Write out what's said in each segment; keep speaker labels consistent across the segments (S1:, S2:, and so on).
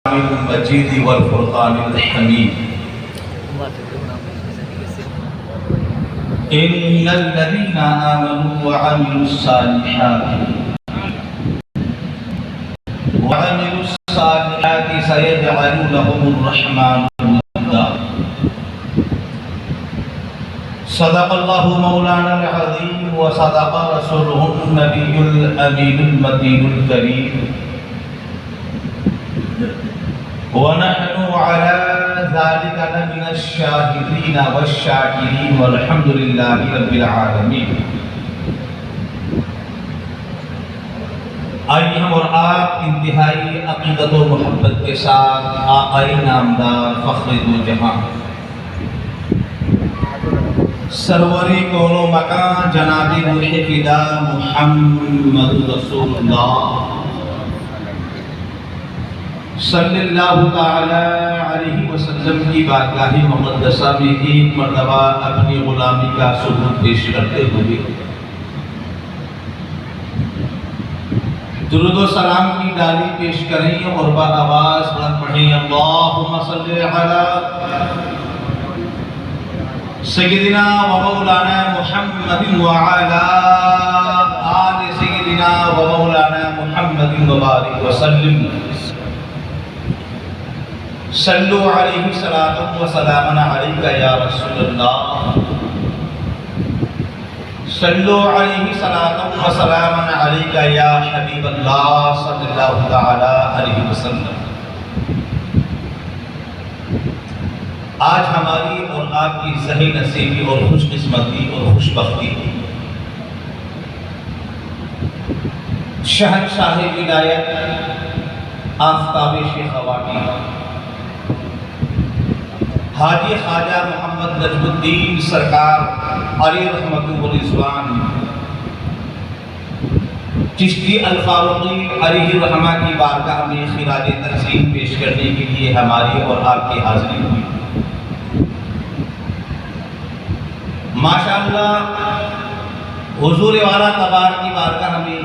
S1: المجيد والفرقان الحميد إن الذين آمنوا وعملوا الصالحات سيجعل لهم الرحمن ودا. صدق الله مولانا العظيم وصدق رسوله النبي الأمين المتين الكريم ونحن على ذلك لمن الشاهدين والشاكرين والحمد لله رب العالمين. آئیے ہم اور آپ انتہائی عقیدت و محبت کے ساتھ آقائے نامدار فخر دو جہاں سرور کون و مکان جناب روح فدا محمد رسول اللہ صلی اللہ تعالی علیہ وسلم کی بارگاہ مقدسہ میں ایک مرتبہ اپنی غلامی کا ثبوت پیش کرتے ہوئے درود و سلام کی ڈالی پیش کریں اور بآواز بلند پڑھیں اللہم صلی علی سیدنا و مولانا محمد وعلی آل سیدنا و مولانا محمد وبارک وسلم. صلو علیہ صلاۃ و سلام علیک یا رسول اللہ صلو علیہ صلاۃ و سلام علیک یا حبیب اللہ صلی اللہ تعالی علیہ وسلم. آج ہماری اور آپ کی صحیح نصیبی اور خوش قسمتی اور خوش بختی شہنشاہ ولایت آفتاب شیخواٹی حاجی خواجہ محمد نجم الدین سرکار علی رحمت الرضوان چشتی الفاروقی علیہ رحمہ کی بارگاہ میں خراج تحسین پیش کرنے کے لیے ہماری اور آپ کی حاضری ہوئی. ماشاءاللہ حضور والا تبارک کی بارگاہ میں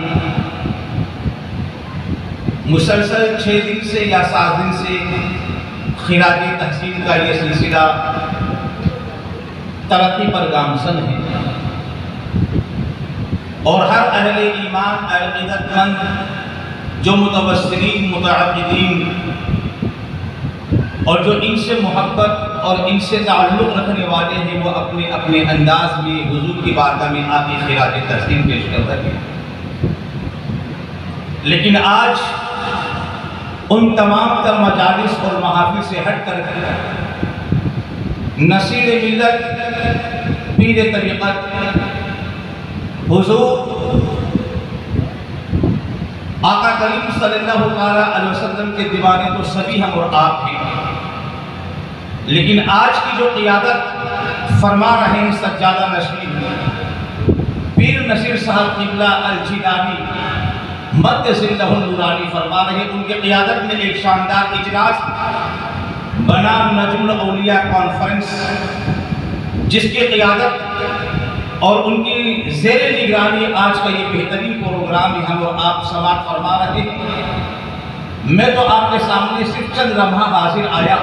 S1: مسلسل 6 دن سے یا 7 دن سے خراج تحسین کا یہ سلسلہ ترقی پر گامزن ہے اور ہر اہل ایمان عقیدت مند جو متوسلین متعبدین اور جو ان سے محبت اور ان سے تعلق رکھنے والے ہیں وہ اپنے اپنے انداز میں حضور کی بارگاہ میں آ کے خراج تحسین پیش کر رہے ہیں. لیکن آج ان تمام تر مجالس اور محافل سے ہٹ کر نصیر ملت پیر طریقت حضور آقا کریم صلی اللہ علیہ وسلم کے دیوانے تو سبھی ہم اور آپ ہیں، لیکن آج کی جو قیادت فرما رہے ہیں سجادہ نشین پیر نصیر صاحب قبلہ الجیلانی مد ذلہ النورانی فرما رہے ہیں. ان کی قیادت میں ایک شاندار اجلاس بنام نجم الاولیاء کانفرنس جس کی قیادت اور ان کی زیر نگرانی آج کا یہ بہترین پروگرام ہم اور آپ سماعت فرما رہے ہیں. میں تو آپ کے سامنے صرف چند لمحہ حاضر آیا.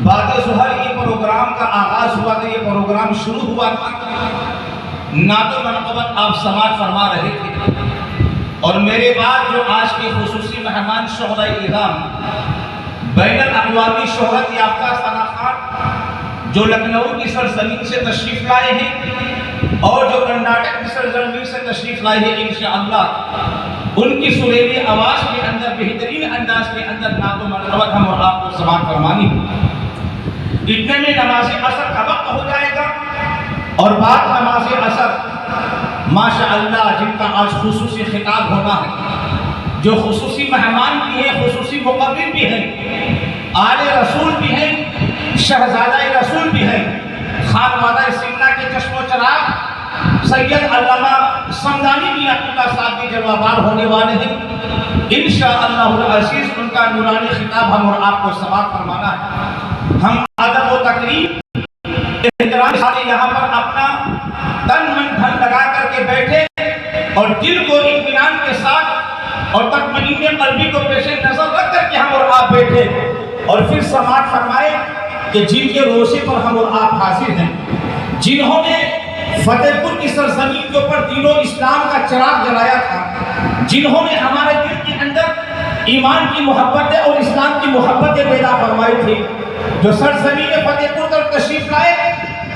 S1: بعد ظہر یہ پروگرام کا آغاز ہوا تھا، یہ پروگرام شروع ہوا تھا، نعت و منقبت آپ سماعت فرما رہے تھے اور میرے بعد جو آج کے خصوصی مہمان شہداء اعظام بین الاقوامی شہرت یافتہ صنعت جو لکھنؤ کی سرزمین سے تشریف لائے ہیں اور جو کرناٹک کی سرزمین سے تشریف لائے ہیں، انشاءاللہ ان کی سریلی آواز کے اندر بہترین انداز کے اندر نعت و منقبت ہم اور آپ کو سماعت فرمانی. اتنے میں نماز عصر کا وقت ہو جائے گا اور بعد نماز عصر ماشاءاللہ جن کا آج خصوصی خطاب ہونا ہے، جو خصوصی مہمان بھی ہیں، خصوصی مقرر بھی ہیں، آل رسول بھی ہیں، شہزادہ رسول بھی ہیں، خانوادہ سمنہ کے چشم و چراغ سید علامہ سمدانی بھی عقیدہ صاحب کے جلوہ بار ہونے والے ہیں. انشاءاللہ العزیز ان کا نورانی خطاب ہم اور آپ کو سماعت فرمانا ہے. ہم ادب و تقریب احترام سے یہاں پر اپنا تن من دھن لگا کر کے بیٹھے اور دل کو اطمینان کے ساتھ اور تطمئن قلبی کو پیش نظر رکھ کر کے ہم اور آپ سماعت فرمائے کہ جن کے روشے پر ہم اور آپ حاضر ہیں، جنہوں نے فتح پور کی سرزمین کے اوپر دین و اسلام کا چراغ جلایا تھا، جنہوں نے ہمارے دل کے اندر ایمان کی محبتیں اور اسلام کی محبتیں پیدا فرمائی تھی، جو سرزمین فتح پور پر تشریف لائے،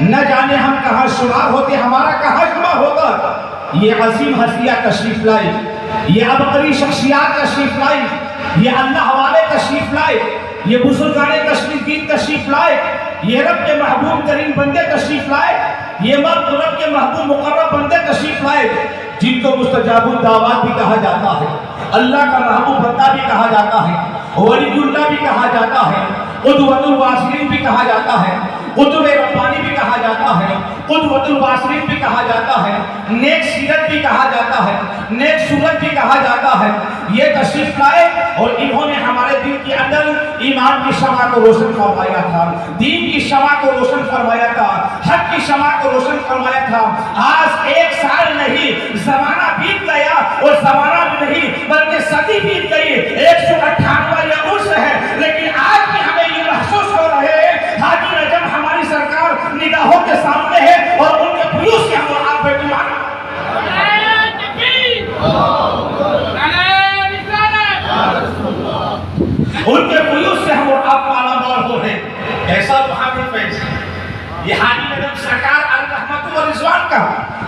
S1: نہ جانے ہم کہاں شمار ہوتے، ہمارا کہاں شمار ہوتا۔ یہ عظیم ہستیاں تشریف لائی، یہ عبقری شخصیات تشریف لائی، یہ اللہ والے تشریف لائے، یہ بزرگان تشریف لائے، یہ رب کے محبوب ترین بندے تشریف لائے، یہ رب کے محبوب مقرب بندے تشریف لائے، جن کو مستجاب الدعوات بھی کہا جاتا ہے، اللہ کا محبوب بندہ بھی کہا جاتا ہے، ولی اللہ بھی کہا جاتا ہے، قدوۃ الواصلین بھی کہا جاتا ہے، قطب ربانی بھی کہا جاتا ہے، قدوۃ الواصلین بھی کہا جاتا ہے، نیک سیرت بھی کہا جاتا ہے، نیک صورت بھی کہا جاتا ہے۔ یہ تشریف لائے اور انہوں نے ہمارے دل کے اندر ایمان کی شمع کو روشن فرمایا تھا، دین کی شمع کو روشن فرمایا تھا، حق کی شمع کو روشن فرمایا تھا۔ آج 1 سال نہیں، زمانہ بیت گیا، اور زمانہ بھی نہیں بلکہ صدی بیت گئی، 198 یا عرص ہے، لیکن آج بھی ہمیں یہ محسوس ہو رہے ہیں حاجی نجم ہماری سرکار نگاہوں کے سامنے ہے، اور ان کے فیوز سے ہم اور آپ بیٹھے ہیں۔ ان کے فیوز سے ہم اور آپ مالا مال ہو رہے ہیں۔ کیسا روحانی فیض، یہ حاجی نجم سرکار الرحمت و رضوان کا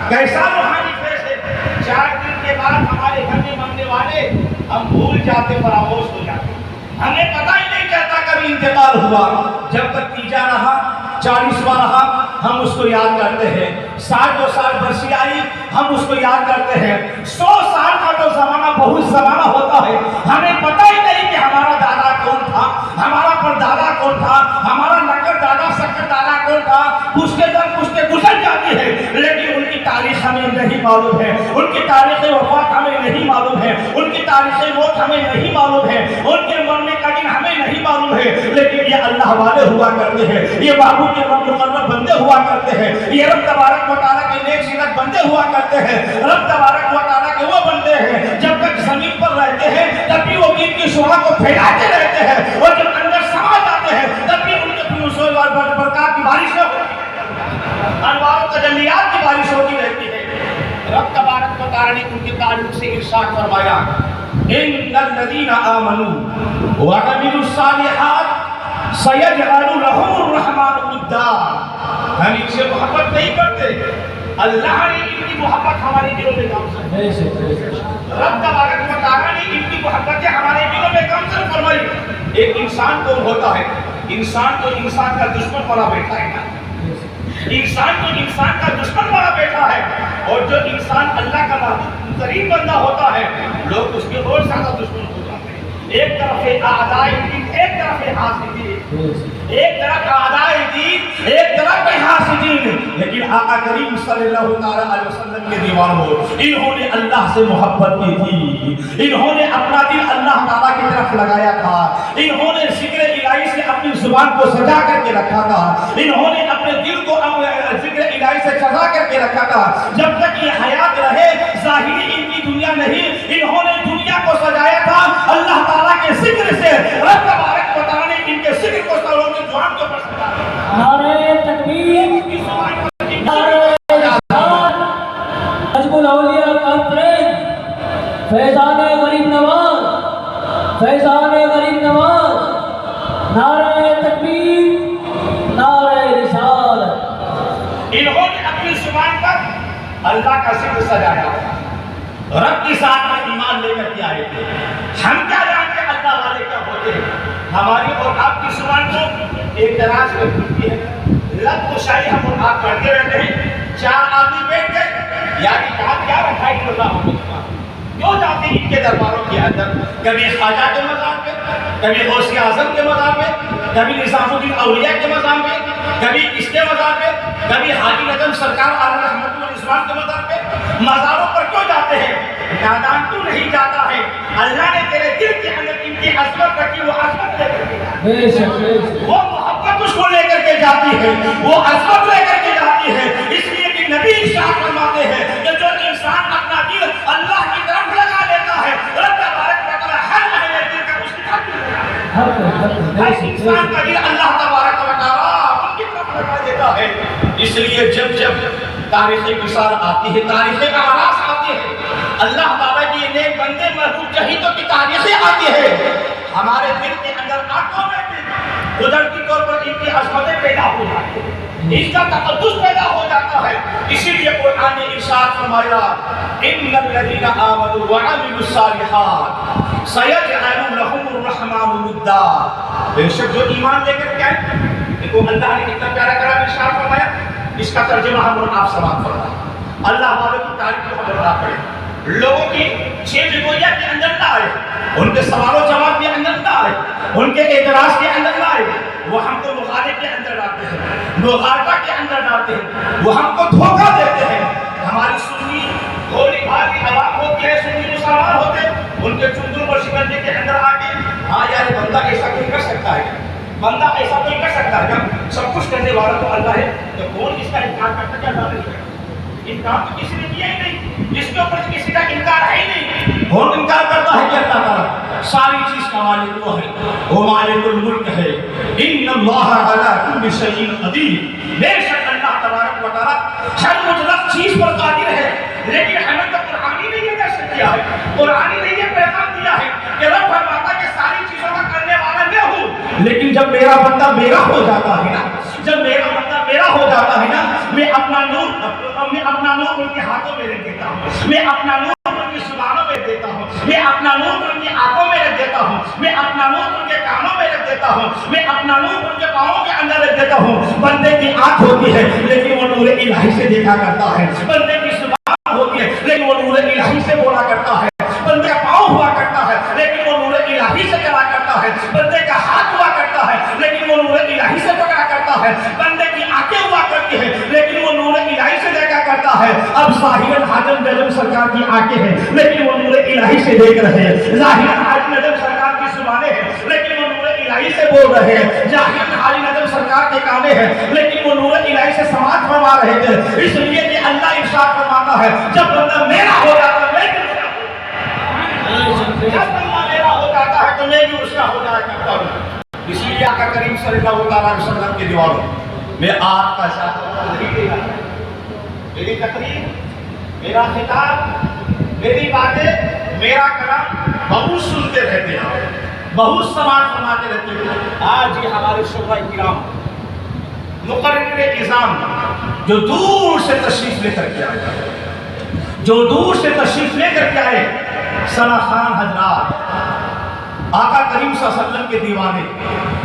S1: کیسا روحانی فیض ہے۔ 4 دن کے بعد ہمارے گھر میں مرنے والے ہم بھول جاتے، فراموش ہو جاتے، ہمیں پتہ ہی نہیں چلتا کبھی انتقال ہوا۔ جب تک تیجا رہا، 40واں رہا، ہم اس کو یاد کرتے ہیں۔ 60 سال برسی آئی، ہم اس کو یاد کرتے ہیں۔ 100 سال کا تو زمانہ بہت زمانہ ہوتا ہے، ہمیں پتہ ہی نہیں کہ ہمارا دادا کون تھا، ہمارا پردادا کون تھا، ہمارا نکر دادا سکر دادا کون تھا، پوچھتے در پوچھتے گزر جاتی ہے، لیکن ان کی تاریخ ہمیں نہیں معلوم ہے، ان کی تاریخ وفات ہمیں نہیں معلوم ہے، ان کی تاریخ موت ہمیں نہیں معلوم ہے، ان کے مرنے کا دن ہمیں نہیں معلوم ہے، لیکن یہ اللہ والے ہوا کرتے ہیں، یہ محبوب کے مقرب بندے ہوا کرتے ہیں، یہ رب تبارک و تعالیٰ کے نیک سیرت بندے ہوا کرتے ہیں۔ رب تبارک و تعالیٰ کے وہ بندے ہیں جب تک زمین پر رہتے ہیں تب بھی وہ دین کی شعاع کو پھیلاتے رہتے ہیں، اور جب اندر سما جاتے ہیں تب بھی ان کے فیوزوں اور برکات کی بارشیں ہوتی ہیں، انوار و تجلیات کی بارش ہوتی رہتی ہے۔ رب تبارک و تعالیٰ نے ان کے تعلق سے ارشاد فرمایا، ان الذین آمنوا وعملوا الصالحات سیجعل لهم الرحمن ودا۔ ہم ان سے محبت نہیں کرتے، اللہ نے ان کی محبت ہمارے دلوں میں گامزن، رب تبارک و تعالیٰ نے ان کی محبتیں ہمارے دلوں میں گامزن فرمائی۔ ایک انسان کون ہوتا ہے؟ انسان تو انسان کا دشمن بنا بیٹھا ہے نا، انسان تو انسان کا دشمن بنا بیٹھا ہے، اور جو انسان اللہ کا محبوب ترین بندہ ہوتا ہے لوگ اس کے اور زیادہ دشمن ہو جاتے ہیں۔ ایک طرف اعدائے دین، ایک طرف حاسدین، ایک طرف اعدائے دین، ایک طرف حاسدین، لیکن آقا کریم صلی اللہ علیہ وسلم کے دیوانوں، انہوں نے اللہ سے محبت کی تھی، انہوں نے اپنا دل اللہ تعالیٰ کی طرف لگایا تھا، انہوں نے ذکر الہی سے اپنی زبان کو سجا کر کے رکھا تھا، انہوں نے اپنے دل کو ذکر الہی سے سجا کر کے رکھا تھا۔ جب تک یہ حیات رہے، ظاہری ان کی دنیا نہیں، انہوں نے دنیا کو سجایا تھا اللہ تعالیٰ کے ذکر سے۔ رب تبارک و تعالیٰ نے ان کے ذکر کو سالوں کی زبان کے اوپر سجایا۔ نعرہ تکبیر، نعرہ رسالت، حزب الاولیاء کانفرنس، فیضان غریب نواز، فیضان غریب نواز، نعرہ تکبیر، نعرہ رسالت۔ انہوں نے اپنی زبان پر اللہ کا ذکر سجایا، رب کی ذات پر ایمان لے کر کے آئے تھے۔ ہم کیا جانتے اللہ والے کیا ہوتے ہیں؟ ہماری اور آپ کی زبان کو اعتراض کر دیتی ہے، لب کشائی ہم اور آپ کرتے رہتے ہیں۔ 4 آدمی بیٹھ گئے، یعنی کیا رکھا ہے اللہ ہم کیوں جاتے ہیں ان کے درباروں کے اندر؟ کبھی خواجہ کے مقام پہ، کبھی غوث اعظم کے مقام پہ، کبھی نظام الدین اولیاء کے مقام پہ، کبھی اس کے مقام پہ، کبھی حاجی نجم سرکار الرحمت و رضوان کے مقام پہ۔ مزاروں پر کیوں جاتے ہیں؟ نادان کیوں نہیں جاتا ہے؟ اللہ نے تیرے دل کے اندر ان کی عظمت رکھی، وہ عظمت لے کر کے جاتی ہے، وہ محبت اس کو لے کر کے جاتی ہے، وہ عظمت لے کر کے جاتی ہے۔ اس لیے کہ نبی ارشاد فرماتے ہیں کہ جو انسان اپنا دل اللہ کی طرف لگا لیتا ہے، رب تبارک و تعالیٰ ہر اہل دل کا اس کی طرف لگا لیتا ہے۔ ہر انسان کا دل اللہ تبارک و تعالیٰ ان کی طرف لگا دیتا ہے. اس لیے جب جب تاریخ مثال آتی ہے، تاریخ کا آغاز آتی ہے، اللہ تعالیٰ کی نیک بندے محبوب شہیدوں کی تاریخیں آتی ہے، ہمارے دل کے اندر آنکھوں میں قدرتی طور پر ان کی عظمتیں پیدا ہو جاتی ہیں، اس کا تقدس پیدا ہو جاتا ہے. اسی لیے قرآن نے ارشاد فرمایا ان الذین آمنوا وعملوا الصالحات سیجعل لهم الرحمن ودا. بے شک جو ایمان لے کر کے آئے، دیکھو اللہ نے کتنا پیارا کرا ارشاد فرمایا. اس کا ترجمہ ہم اور آپ سماعت فرمائیں. اللہ والوں کی تعریف کو ہم نہ پڑھیں، لوگوں کی چیز گویا کے اندر نہ آئے، ان کے سوال و جواب کے اندر نہ آئے، ان کے اعتراض کے اندر نہ آئے. وہ ہم کو مخالف کے اندر ڈالتے ہیں، مغالطہ کے اندر ڈالتے ہیں، وہ ہم کو دھوکہ دیتے ہیں. ہماری سنی بھولی بھالی عوام ہوتی ہے، سنی مسلمان ہوتے ہیں، ان کے چندوں پر شکنجے کے اندر آ کے ہاں یار بندہ ایسا کوئی کر سکتا ہے، بندہ ایسا کوئی کر سکتا ہے. سب کچھ کرنے والا تو اللہ ہے، تو کون اس کا انکار کرتا کیا اللہ نہیں کرتا؟ انکار تو کسی نے کیا ہی نہیں، اس کے اوپر کسی کا انکار ہے ہی نہیں. کون انکار کرتا ہے کہ اللہ تعالیٰ ساری چیز کا مالک وہ ہے، وہ مالک الملک ہے. ان اللہ علی کل شیء قدیر. بے شک اللہ تبارک و تعالیٰ ہر مطلق چیز پر قادر ہے. لیکن ہمیں تو قرآن نے یہ درس دیا ہے، قرآن نے یہ پیغام دیا ہے کہ رب فرماتا ہے کہ ساری چیزوں کا کرنے والا میں ہوں، لیکن جب میرا بندہ میرا ہو جاتا ہے نا، جب میرا بندہ میرا ہو جاتا ہے نا، میں اپنا نور ان کے ہاتھوں میں رکھ دیتا ہوں، میں اپنا نور ان کی زبانوں میں دیتا ہوں، میں اپنا نور ان کی آنکھوں میں رکھ دیتا ہوں، میں اپنا نور ان کے کانوں میں رکھ دیتا ہوں، میں اپنا نور ان کے پاؤں کے اندر رکھ دیتا ہوں. بندے کی آنکھ ہوتی ہے لیکن وہ نور الہی سے دیکھا کرتا ہے، بندے کی زبان ہوتی ہے لیکن وہ نور الہی سے بولا کرتا ہے، بندے کا پاؤں ہوا کرتا ہے لیکن وہ نور الہی سے چلا کرتا ہے، بندے کا ہاتھ ہوا کرتا ہے لیکن وہ نور الہی سے پکڑا کرتا ہے، بندے کی آنکھیں ہوا کرتی ہے لیکن وہ نور الہی سے دیکھا کرتا ہے. اب ظاہراً حاجم نجم سرکار کی آنکھیں ہیں لیکن وہ نور الہی سے دیکھ رہے ہیں، ظاہراً حاجم نجم سرکار کی زبانیں ہیں لیکن وہ نور الہی سے بول رہے ہیں، ظاہراً حاجم نجم سرکار کے کانے ہیں لیکن وہ نور الہی سے سماعت فرما رہے تھے. اس لیے کہ اللہ ارشاد فرماتا ہے جب بندہ میرا ہو جاتا ہے میں جب بندہ میرا ہو جاتا ہے تو میں بھی اس کا ہو جایا کرتا ہوں. اس لیے آقا کریم صلی اللہ علیہ وسلم کی دیواروں میں آپ کا شاہ میری تقریر، میرا خطاب، میری باتیں، میرا کلام بہت سنتے رہتے ہیں، بہت سماعت فرماتے رہتے ہیں. آج یہ ہمارے شعراء کرام مقرر نظام جو دور سے تشریف لے کر کے آئے، جو دور سے تشریف لے کر کے آئے، ثنا خان حضرات آقا کریم صلی اللہ علیہ وسلم کے دیوانے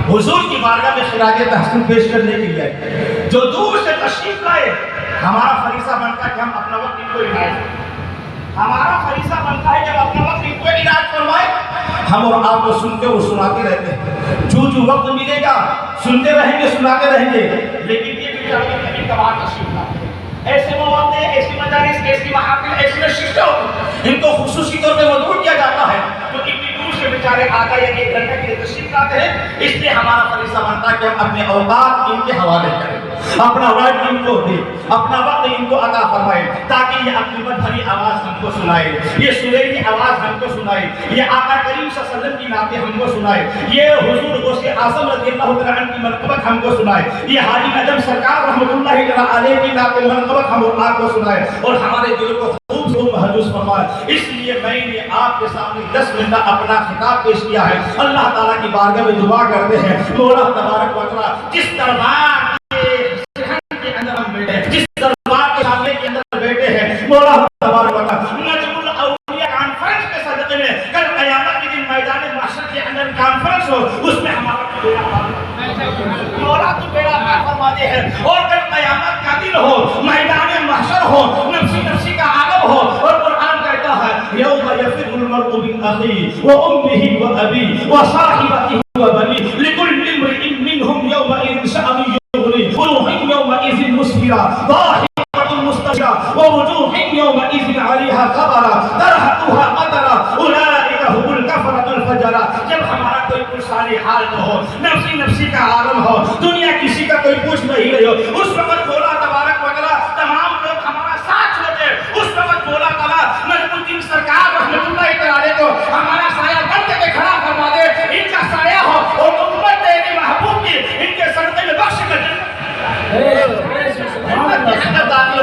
S1: حضور کی بارگاہ میں خراج تحسین پیش کرنے کے لیے آئے، جو دور سے تشریف لائے. ہمارا فریضہ بنتا ہے کہ ہم اپنا وقت ان کو عنایت کریں، ہمارا فریضہ بنتا ہے کہ اپنا وقت ان کو عنایت فرمائے. ہم اور آپ کو سنتے اور سناتے رہتے ہیں، جو وقت ملے گا سنتے رہیں گے، سناتے رہیں گے. لیکن یہ بھی چاہیے کہ کبھی کبھار تشریف لاتے ایسے مواقع، ایسی مجالس، ایسی محافل، ایسی نشستیں ہوتی ہیں، ان کو خصوصی طور پہ مدعو کیا جاتا ہے تو اتنی دور سے بیچارے آتا ہے ایک گھنٹے کے لیے تشریف لاتے ہیں. اس لیے ہمارا فریضہ بنتا ہے کہ ہم اپنے اوقات ان کے حوالے کریں، اپنا وقت ان کو دیں، اپنا وقت ان کو عطا فرمائے تاکہ یہ اپنی بھری آواز ہم کو سنائے، یہ سریلی آواز ہم کو سنائے، یہ آقا کریم صلی اللہ علیہ وسلم کی نعتیں ہم کو سنائے، یہ حضور غوث اعظم رضی اللہ تعالیٰ عنہ کی منقبت ہم کو سنائے، یہ حاجی نجم سرکار رحمۃ اللہ تعالیٰ علیہ کی نعت منقبت ہم آپ کو سنائے اور ہمارے دل کو خوب خوب محسوس فرمائے. اس لیے میں نے آپ کے سامنے 10 منٹ اپنا خطاب پیش کیا ہے. اللہ تعالیٰ کی بارگاہ میں دعا کرتے ہیں مولا تبارک و تعالیٰ جس دربار کے اندر ہم بیٹھے ہیں، جس دربار کے سامنے کے اندر بیٹھے ہیں، مولا تبارک و تعالیٰ نجم الاولیاء کانفرنس کے صدقے میں کل قیامت کے دن میدان محشر کے اندر کانفرنس ہو، اس میں ہمارا مولا تو بیڑا پار فرما دے ہے، اور کل قیامت کا دن ہو، میدان محشر ہو، نفسی نفسی کا عالم ہو، اور قرآن کہتا ہے یوم یفر المرء من اخیہ وامہ وابیہ وصاحبتہ وبنیہ لکل امرئ منہم یومئذ شأن یغنیہ وجوہ یومئذ مسفرہ ضاحکۃ مستبشرہ ووجوہ یومئذ علیہا غبرہ ترہقها قترہ اولئک هم الکفرۃ الفجرہ. جب ہمارا کوئی پرسانی حال نہ ہو، نفسی نفسی کا عالم ہو، دنیا کسی کا کوئی پوچھ نہیں رہی ہو، اس وقت مولا تبارک و تعالیٰ تمام لوگ ہمارا ساتھ چھوڑتے، اس وقت مولا تعالیٰ نجم الدین سرکار رحمۃ اللہ تعالیٰ کو ہمارا سایہ بن کے کھڑا فرما دے. ان کا سایہ ہو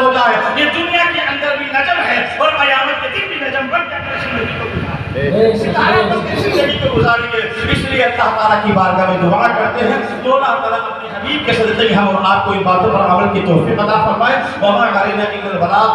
S1: ہو جائے. یہ دنیا کے اندر بھی نجم ہے اور قیامت کے دن بھی نجم بن کر اپنی زندگی کو گزارے. ستارے اپنی زندگی کو گزاریں گے. اس لیے اللہ تعالیٰ کی بارگاہ میں دعا کرتے ہیں تو اللہ تعالیٰ اپنے حبیب کے صدقے ہم اور آپ کو ان باتوں پر عمل کی توفیق عطا فرمائے. وما علینا الا البلاغ.